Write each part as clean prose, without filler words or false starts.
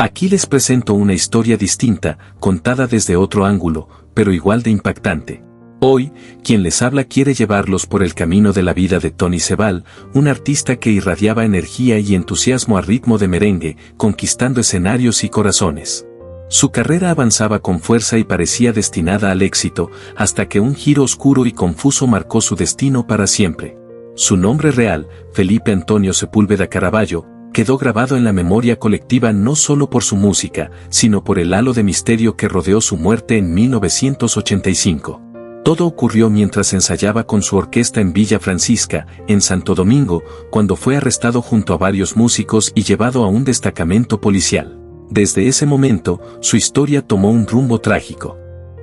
Aquí les presento una historia distinta, contada desde otro ángulo, pero igual de impactante. Hoy, quien les habla quiere llevarlos por el camino de la vida de Tony Sebal, un artista que irradiaba energía y entusiasmo a ritmo de merengue, conquistando escenarios y corazones. Su carrera avanzaba con fuerza y parecía destinada al éxito, hasta que un giro oscuro y confuso marcó su destino para siempre. Su nombre real, Felipe Antonio Sepúlveda Caraballo, quedó grabado en la memoria colectiva no solo por su música, sino por el halo de misterio que rodeó su muerte en 1985. Todo ocurrió mientras ensayaba con su orquesta en Villa Francisca, en Santo Domingo, cuando fue arrestado junto a varios músicos y llevado a un destacamento policial. Desde ese momento, su historia tomó un rumbo trágico.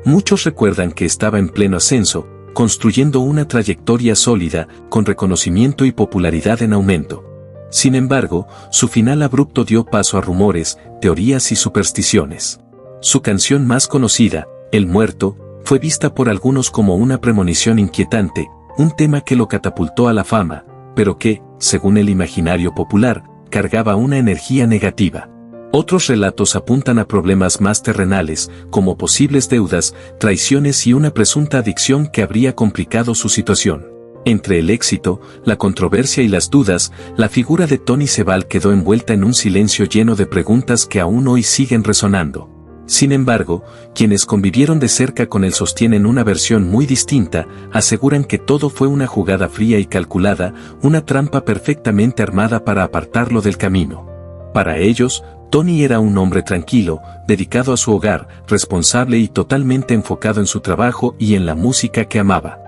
Muchos recuerdan que estaba en pleno ascenso, construyendo una trayectoria sólida, con reconocimiento y popularidad en aumento. Sin embargo, su final abrupto dio paso a rumores, teorías y supersticiones. Su canción más conocida, El Muerto, fue vista por algunos como una premonición inquietante, un tema que lo catapultó a la fama, pero que, según el imaginario popular, cargaba una energía negativa. Otros relatos apuntan a problemas más terrenales, como posibles deudas, traiciones y una presunta adicción que habría complicado su situación. Entre el éxito, la controversia y las dudas, la figura de Tony Sebal quedó envuelta en un silencio lleno de preguntas que aún hoy siguen resonando. Sin embargo, quienes convivieron de cerca con él sostienen una versión muy distinta, aseguran que todo fue una jugada fría y calculada, una trampa perfectamente armada para apartarlo del camino. Para ellos, Tony era un hombre tranquilo, dedicado a su hogar, responsable y totalmente enfocado en su trabajo y en la música que amaba.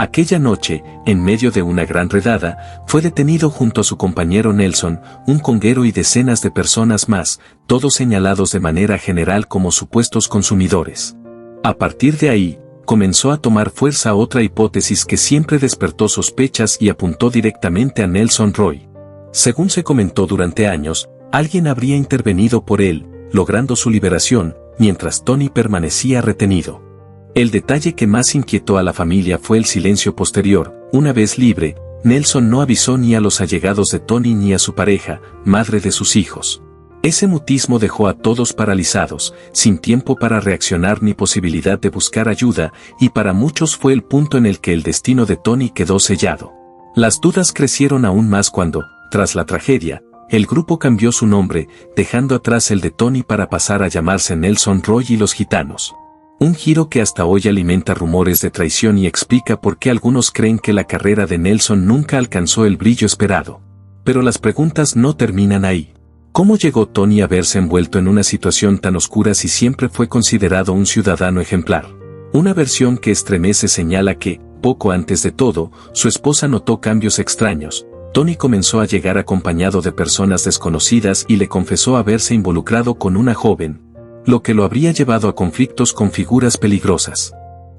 Aquella noche, en medio de una gran redada, fue detenido junto a su compañero Nelson, un conguero y decenas de personas más, todos señalados de manera general como supuestos consumidores. A partir de ahí, comenzó a tomar fuerza otra hipótesis que siempre despertó sospechas y apuntó directamente a Nelson Roy. Según se comentó durante años, alguien habría intervenido por él, logrando su liberación, mientras Tony permanecía retenido. El detalle que más inquietó a la familia fue el silencio posterior. Una vez libre, Nelson no avisó ni a los allegados de Tony ni a su pareja, madre de sus hijos. Ese mutismo dejó a todos paralizados, sin tiempo para reaccionar ni posibilidad de buscar ayuda, y para muchos fue el punto en el que el destino de Tony quedó sellado. Las dudas crecieron aún más cuando, tras la tragedia, el grupo cambió su nombre, dejando atrás el de Tony para pasar a llamarse Nelson Roy y los Gitanos. Un giro que hasta hoy alimenta rumores de traición y explica por qué algunos creen que la carrera de Nelson nunca alcanzó el brillo esperado. Pero las preguntas no terminan ahí. ¿Cómo llegó Tony a verse envuelto en una situación tan oscura si siempre fue considerado un ciudadano ejemplar? Una versión que estremece señala que, poco antes de todo, su esposa notó cambios extraños. Tony comenzó a llegar acompañado de personas desconocidas y le confesó haberse involucrado con una joven, lo que lo habría llevado a conflictos con figuras peligrosas.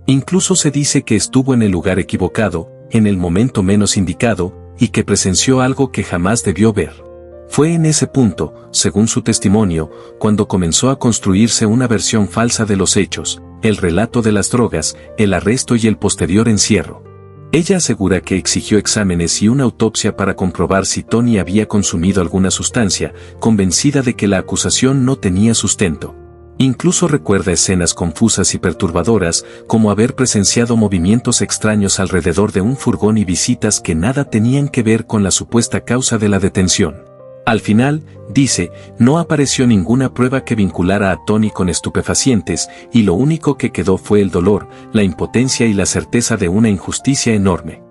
Incluso se dice que estuvo en el lugar equivocado, en el momento menos indicado, y que presenció algo que jamás debió ver. Fue en ese punto, según su testimonio, cuando comenzó a construirse una versión falsa de los hechos, el relato de las drogas, el arresto y el posterior encierro. Ella asegura que exigió exámenes y una autopsia para comprobar si Tony había consumido alguna sustancia, convencida de que la acusación no tenía sustento. Incluso recuerda escenas confusas y perturbadoras, como haber presenciado movimientos extraños alrededor de un furgón y visitas que nada tenían que ver con la supuesta causa de la detención. Al final, dice, no apareció ninguna prueba que vinculara a Tony con estupefacientes, y lo único que quedó fue el dolor, la impotencia y la certeza de una injusticia enorme.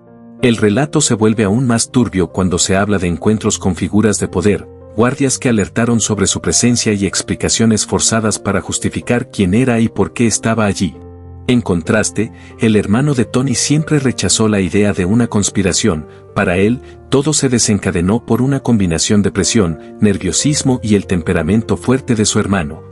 El relato se vuelve aún más turbio cuando se habla de encuentros con figuras de poder, guardias que alertaron sobre su presencia y explicaciones forzadas para justificar quién era y por qué estaba allí. En contraste, el hermano de Tony siempre rechazó la idea de una conspiración. Para él, todo se desencadenó por una combinación de presión, nerviosismo y el temperamento fuerte de su hermano,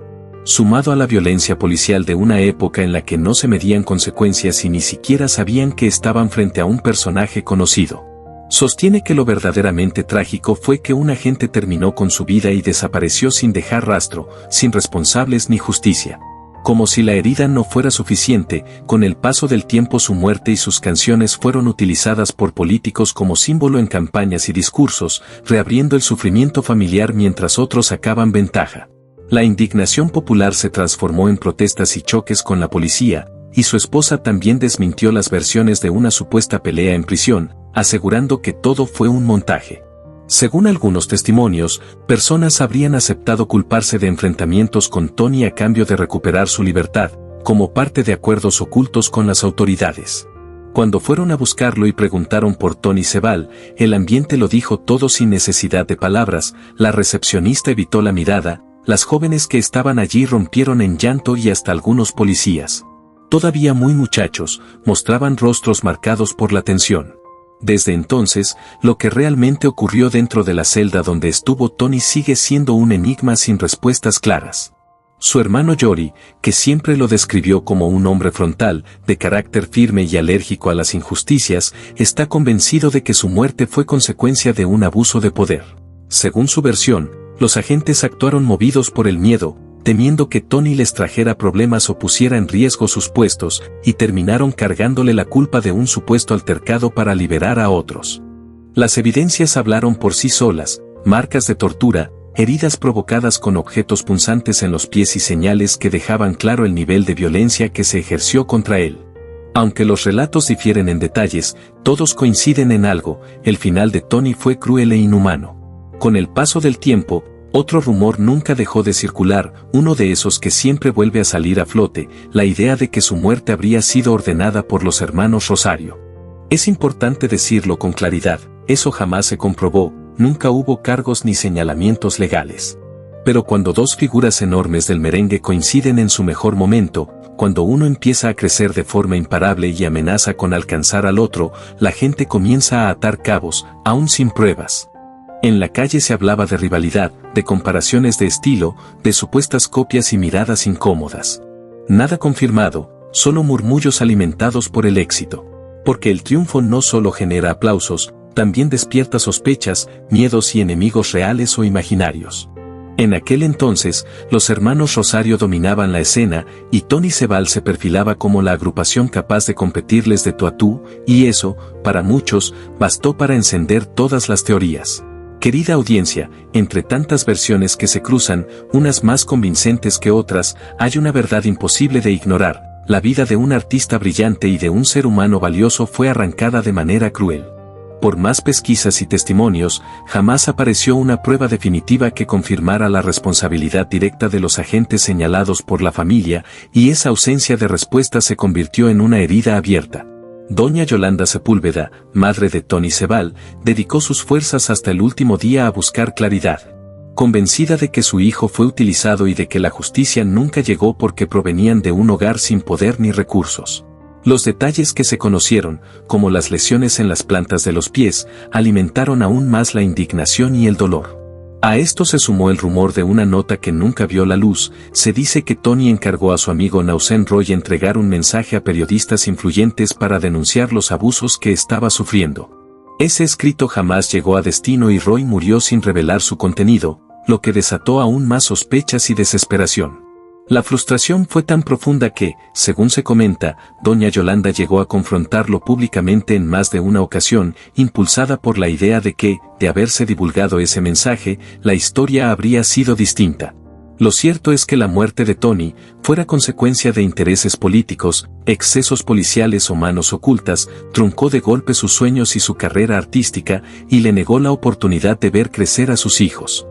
sumado a la violencia policial de una época en la que no se medían consecuencias y ni siquiera sabían que estaban frente a un personaje conocido. Sostiene que lo verdaderamente trágico fue que un agente terminó con su vida y desapareció sin dejar rastro, sin responsables ni justicia. Como si la herida no fuera suficiente, con el paso del tiempo su muerte y sus canciones fueron utilizadas por políticos como símbolo en campañas y discursos, reabriendo el sufrimiento familiar mientras otros sacaban ventaja. La indignación popular se transformó en protestas y choques con la policía, y su esposa también desmintió las versiones de una supuesta pelea en prisión, asegurando que todo fue un montaje. Según algunos testimonios, personas habrían aceptado culparse de enfrentamientos con Tony a cambio de recuperar su libertad, como parte de acuerdos ocultos con las autoridades. Cuando fueron a buscarlo y preguntaron por Tony Sebal, el ambiente lo dijo todo sin necesidad de palabras, la recepcionista evitó la mirada, las jóvenes que estaban allí rompieron en llanto y hasta algunos policías, todavía muy muchachos, mostraban rostros marcados por la tensión. Desde entonces, lo que realmente ocurrió dentro de la celda donde estuvo Tony sigue siendo un enigma sin respuestas claras. Su hermano Jory, que siempre lo describió como un hombre frontal, de carácter firme y alérgico a las injusticias, está convencido de que su muerte fue consecuencia de un abuso de poder. Según su versión, los agentes actuaron movidos por el miedo, temiendo que Tony les trajera problemas o pusiera en riesgo sus puestos, y terminaron cargándole la culpa de un supuesto altercado para liberar a otros. Las evidencias hablaron por sí solas, marcas de tortura, heridas provocadas con objetos punzantes en los pies y señales que dejaban claro el nivel de violencia que se ejerció contra él. Aunque los relatos difieren en detalles, todos coinciden en algo: el final de Tony fue cruel e inhumano. Con el paso del tiempo, otro rumor nunca dejó de circular, uno de esos que siempre vuelve a salir a flote, la idea de que su muerte habría sido ordenada por los hermanos Rosario. Es importante decirlo con claridad, eso jamás se comprobó, nunca hubo cargos ni señalamientos legales. Pero cuando dos figuras enormes del merengue coinciden en su mejor momento, cuando uno empieza a crecer de forma imparable y amenaza con alcanzar al otro, la gente comienza a atar cabos, aún sin pruebas. En la calle se hablaba de rivalidad, de comparaciones de estilo, de supuestas copias y miradas incómodas. Nada confirmado, solo murmullos alimentados por el éxito. Porque el triunfo no solo genera aplausos, también despierta sospechas, miedos y enemigos reales o imaginarios. En aquel entonces, los hermanos Rosario dominaban la escena, y Tony Sebal se perfilaba como la agrupación capaz de competirles de tú a tú, y eso, para muchos, bastó para encender todas las teorías. Querida audiencia, entre tantas versiones que se cruzan, unas más convincentes que otras, hay una verdad imposible de ignorar: la vida de un artista brillante y de un ser humano valioso fue arrancada de manera cruel. Por más pesquisas y testimonios, jamás apareció una prueba definitiva que confirmara la responsabilidad directa de los agentes señalados por la familia, y esa ausencia de respuesta se convirtió en una herida abierta. Doña Yolanda Sepúlveda, madre de Tony Sebal, dedicó sus fuerzas hasta el último día a buscar claridad. Convencida de que su hijo fue utilizado y de que la justicia nunca llegó porque provenían de un hogar sin poder ni recursos. Los detalles que se conocieron, como las lesiones en las plantas de los pies, alimentaron aún más la indignación y el dolor. A esto se sumó el rumor de una nota que nunca vio la luz. Se dice que Tony encargó a su amigo Nausen Roy entregar un mensaje a periodistas influyentes para denunciar los abusos que estaba sufriendo. Ese escrito jamás llegó a destino y Roy murió sin revelar su contenido, lo que desató aún más sospechas y desesperación. La frustración fue tan profunda que, según se comenta, doña Yolanda llegó a confrontarlo públicamente en más de una ocasión, impulsada por la idea de que, de haberse divulgado ese mensaje, la historia habría sido distinta. Lo cierto es que la muerte de Tony, fuera consecuencia de intereses políticos, excesos policiales o manos ocultas, truncó de golpe sus sueños y su carrera artística, y le negó la oportunidad de ver crecer a sus hijos.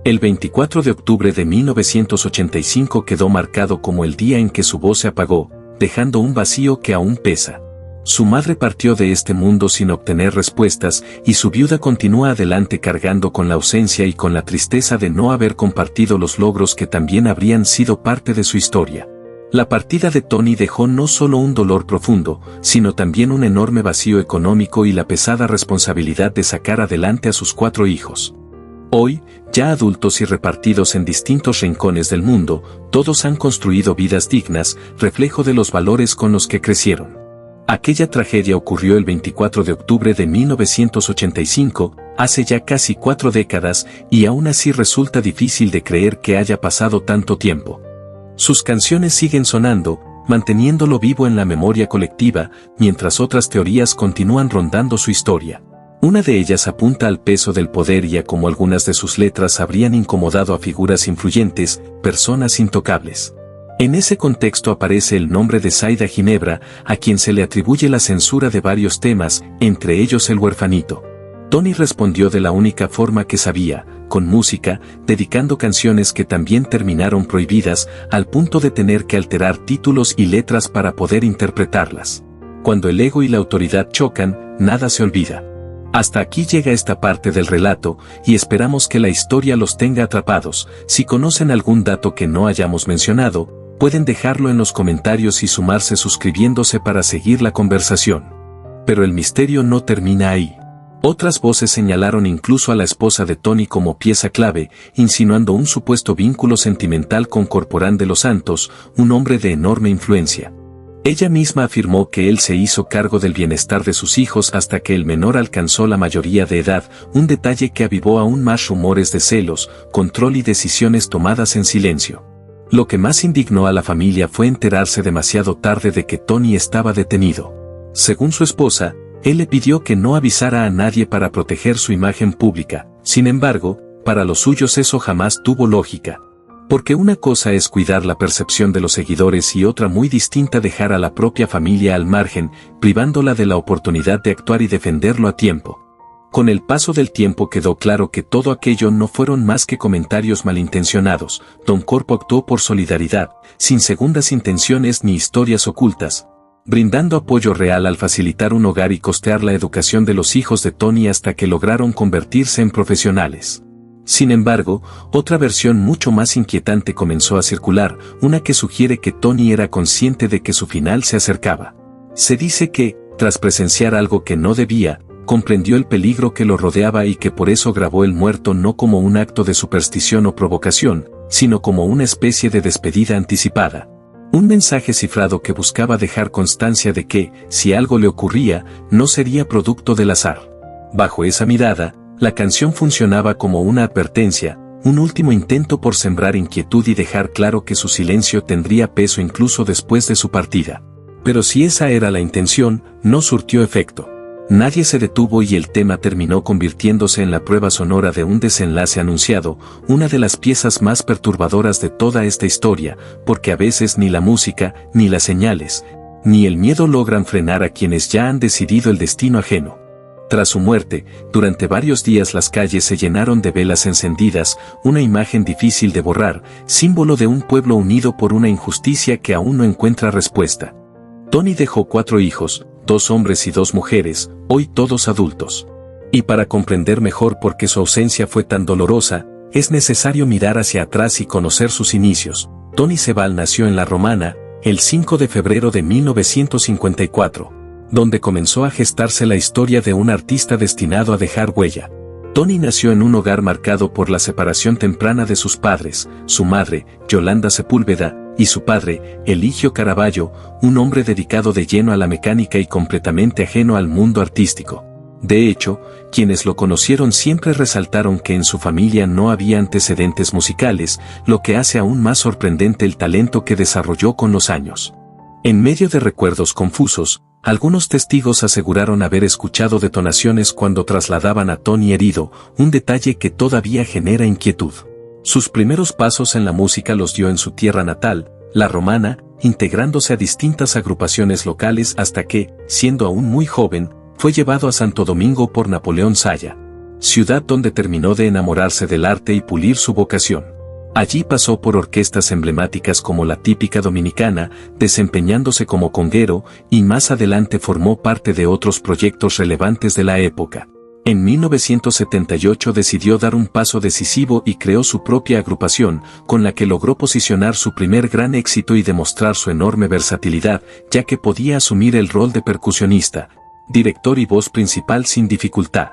El 24 de octubre de 1985 quedó marcado como el día en que su voz se apagó, dejando un vacío que aún pesa. Su madre partió de este mundo sin obtener respuestas, y su viuda continúa adelante cargando con la ausencia y con la tristeza de no haber compartido los logros que también habrían sido parte de su historia. La partida de Tony dejó no solo un dolor profundo, sino también un enorme vacío económico y la pesada responsabilidad de sacar adelante a sus 4 hijos. Hoy, ya adultos y repartidos en distintos rincones del mundo, todos han construido vidas dignas, reflejo de los valores con los que crecieron. Aquella tragedia ocurrió el 24 de octubre de 1985, hace ya casi 4 décadas, y aún así resulta difícil de creer que haya pasado tanto tiempo. Sus canciones siguen sonando, manteniéndolo vivo en la memoria colectiva, mientras otras teorías continúan rondando su historia. Una de ellas apunta al peso del poder y a cómo algunas de sus letras habrían incomodado a figuras influyentes, personas intocables. En ese contexto aparece el nombre de Zaida Ginebra, a quien se le atribuye la censura de varios temas, entre ellos El huerfanito. Tony respondió de la única forma que sabía, con música, dedicando canciones que también terminaron prohibidas, al punto de tener que alterar títulos y letras para poder interpretarlas. Cuando el ego y la autoridad chocan, nada se olvida. Hasta aquí llega esta parte del relato, y esperamos que la historia los tenga atrapados. Si conocen algún dato que no hayamos mencionado, pueden dejarlo en los comentarios y sumarse suscribiéndose para seguir la conversación. Pero el misterio no termina ahí. Otras voces señalaron incluso a la esposa de Tony como pieza clave, insinuando un supuesto vínculo sentimental con Corporán de los Santos, un hombre de enorme influencia. Ella misma afirmó que él se hizo cargo del bienestar de sus hijos hasta que el menor alcanzó la mayoría de edad, un detalle que avivó aún más rumores de celos, control y decisiones tomadas en silencio. Lo que más indignó a la familia fue enterarse demasiado tarde de que Tony estaba detenido. Según su esposa, él le pidió que no avisara a nadie para proteger su imagen pública. Sin embargo, para los suyos eso jamás tuvo lógica. Porque una cosa es cuidar la percepción de los seguidores y otra muy distinta dejar a la propia familia al margen, privándola de la oportunidad de actuar y defenderlo a tiempo. Con el paso del tiempo quedó claro que todo aquello no fueron más que comentarios malintencionados. Don Corpo actuó por solidaridad, sin segundas intenciones ni historias ocultas, brindando apoyo real al facilitar un hogar y costear la educación de los hijos de Tony hasta que lograron convertirse en profesionales. Sin embargo, otra versión mucho más inquietante comenzó a circular, una que sugiere que Tony era consciente de que su final se acercaba. Se dice que, tras presenciar algo que no debía, comprendió el peligro que lo rodeaba y que por eso grabó el muerto no como un acto de superstición o provocación, sino como una especie de despedida anticipada. Un mensaje cifrado que buscaba dejar constancia de que, si algo le ocurría, no sería producto del azar. Bajo esa mirada, la canción funcionaba como una advertencia, un último intento por sembrar inquietud y dejar claro que su silencio tendría peso incluso después de su partida. Pero si esa era la intención, no surtió efecto. Nadie se detuvo y el tema terminó convirtiéndose en la prueba sonora de un desenlace anunciado, una de las piezas más perturbadoras de toda esta historia, porque a veces ni la música, ni las señales, ni el miedo logran frenar a quienes ya han decidido el destino ajeno. Tras su muerte, durante varios días las calles se llenaron de velas encendidas, una imagen difícil de borrar, símbolo de un pueblo unido por una injusticia que aún no encuentra respuesta. Tony dejó 4 hijos, 2 hombres y 2 mujeres, hoy todos adultos. Y para comprender mejor por qué su ausencia fue tan dolorosa, es necesario mirar hacia atrás y conocer sus inicios. Tony Sebal nació en La Romana, el 5 de febrero de 1954, donde comenzó a gestarse la historia de un artista destinado a dejar huella. Tony nació en un hogar marcado por la separación temprana de sus padres, su madre, Yolanda Sepúlveda, y su padre, Eligio Caraballo, un hombre dedicado de lleno a la mecánica y completamente ajeno al mundo artístico. De hecho, quienes lo conocieron siempre resaltaron que en su familia no había antecedentes musicales, lo que hace aún más sorprendente el talento que desarrolló con los años. En medio de recuerdos confusos, algunos testigos aseguraron haber escuchado detonaciones cuando trasladaban a Tony herido, un detalle que todavía genera inquietud. Sus primeros pasos en la música los dio en su tierra natal, La Romana, integrándose a distintas agrupaciones locales hasta que, siendo aún muy joven, fue llevado a Santo Domingo por Napoleón Saya, ciudad donde terminó de enamorarse del arte y pulir su vocación. Allí pasó por orquestas emblemáticas como la Típica Dominicana, desempeñándose como conguero, y más adelante formó parte de otros proyectos relevantes de la época. En 1978 decidió dar un paso decisivo y creó su propia agrupación, con la que logró posicionar su primer gran éxito y demostrar su enorme versatilidad, ya que podía asumir el rol de percusionista, director y voz principal sin dificultad.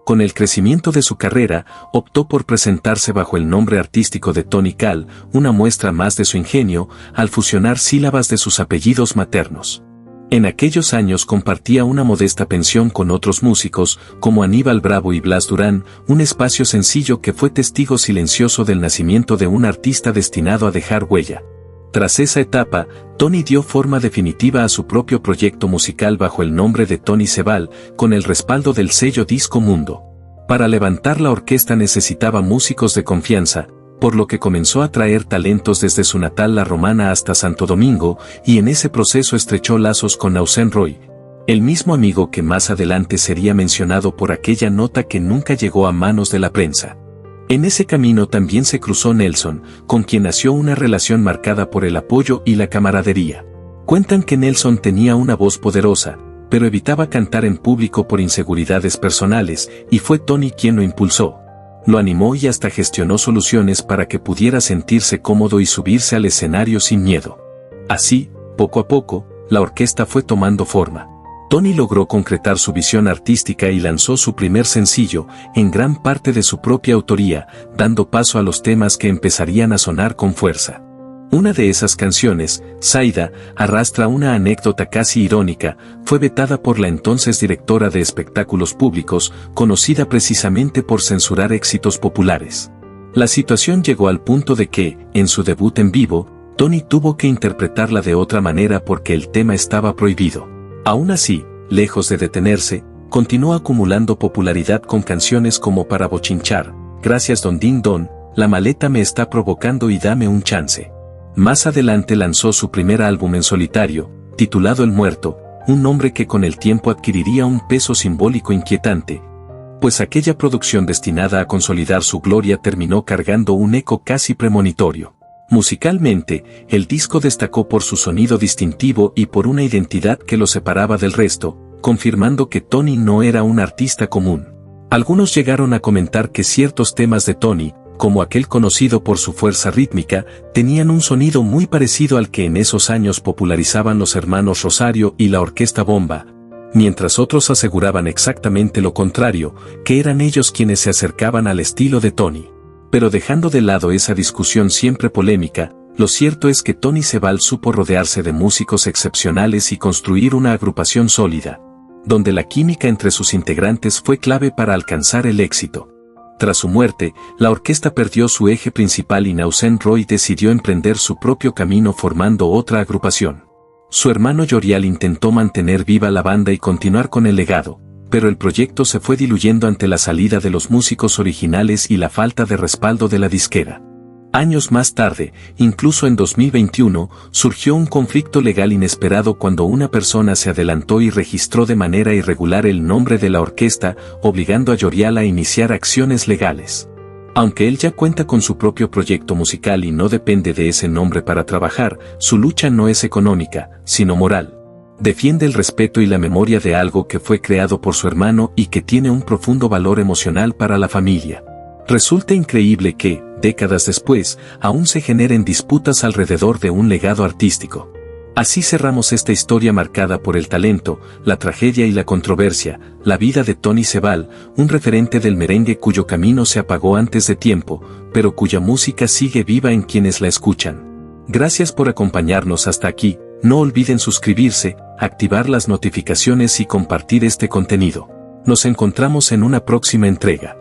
Con el crecimiento de su carrera, optó por presentarse bajo el nombre artístico de Tony Cal, una muestra más de su ingenio, al fusionar sílabas de sus apellidos maternos. En aquellos años compartía una modesta pensión con otros músicos, como Aníbal Bravo y Blas Durán, un espacio sencillo que fue testigo silencioso del nacimiento de un artista destinado a dejar huella. Tras esa etapa, Tony dio forma definitiva a su propio proyecto musical bajo el nombre de Tony Sebal, con el respaldo del sello Disco Mundo. Para levantar la orquesta necesitaba músicos de confianza, por lo que comenzó a traer talentos desde su natal La Romana hasta Santo Domingo, y en ese proceso estrechó lazos con Nausen Roy, el mismo amigo que más adelante sería mencionado por aquella nota que nunca llegó a manos de la prensa. En ese camino también se cruzó Nelson, con quien nació una relación marcada por el apoyo y la camaradería. Cuentan que Nelson tenía una voz poderosa, pero evitaba cantar en público por inseguridades personales, y fue Tony quien lo impulsó. Lo animó y hasta gestionó soluciones para que pudiera sentirse cómodo y subirse al escenario sin miedo. Así, poco a poco, la orquesta fue tomando forma. Tony logró concretar su visión artística y lanzó su primer sencillo, en gran parte de su propia autoría, dando paso a los temas que empezarían a sonar con fuerza. Una de esas canciones, Zaida, arrastra una anécdota casi irónica, fue vetada por la entonces directora de espectáculos públicos, conocida precisamente por censurar éxitos populares. La situación llegó al punto de que, en su debut en vivo, Tony tuvo que interpretarla de otra manera porque el tema estaba prohibido. Aún así, lejos de detenerse, continuó acumulando popularidad con canciones como Para bochinchar, Gracias Don Din Don, La maleta me está provocando y Dame un chance. Más adelante lanzó su primer álbum en solitario, titulado El Muerto, un nombre que con el tiempo adquiriría un peso simbólico inquietante, pues aquella producción destinada a consolidar su gloria terminó cargando un eco casi premonitorio. Musicalmente, el disco destacó por su sonido distintivo y por una identidad que lo separaba del resto, confirmando que Tony no era un artista común. Algunos llegaron a comentar que ciertos temas de Tony, como aquel conocido por su fuerza rítmica, tenían un sonido muy parecido al que en esos años popularizaban los hermanos Rosario y la Orquesta Bomba, mientras otros aseguraban exactamente lo contrario, que eran ellos quienes se acercaban al estilo de Tony. Pero dejando de lado esa discusión siempre polémica, lo cierto es que Tony Sebal supo rodearse de músicos excepcionales y construir una agrupación sólida, donde la química entre sus integrantes fue clave para alcanzar el éxito. Tras su muerte, la orquesta perdió su eje principal y Nausen Roy decidió emprender su propio camino formando otra agrupación. Su hermano Yorial intentó mantener viva la banda y continuar con el legado, pero el proyecto se fue diluyendo ante la salida de los músicos originales y la falta de respaldo de la disquera. Años más tarde, incluso en 2021, surgió un conflicto legal inesperado cuando una persona se adelantó y registró de manera irregular el nombre de la orquesta, obligando a Yorial a iniciar acciones legales. Aunque él ya cuenta con su propio proyecto musical y no depende de ese nombre para trabajar, su lucha no es económica, sino moral. Defiende el respeto y la memoria de algo que fue creado por su hermano y que tiene un profundo valor emocional para la familia. Resulta increíble que, décadas después, aún se generen disputas alrededor de un legado artístico. Así cerramos esta historia marcada por el talento, la tragedia y la controversia, la vida de Tony Sebal, un referente del merengue cuyo camino se apagó antes de tiempo, pero cuya música sigue viva en quienes la escuchan. Gracias por acompañarnos hasta aquí. No olviden suscribirse, activar las notificaciones y compartir este contenido. Nos encontramos en una próxima entrega.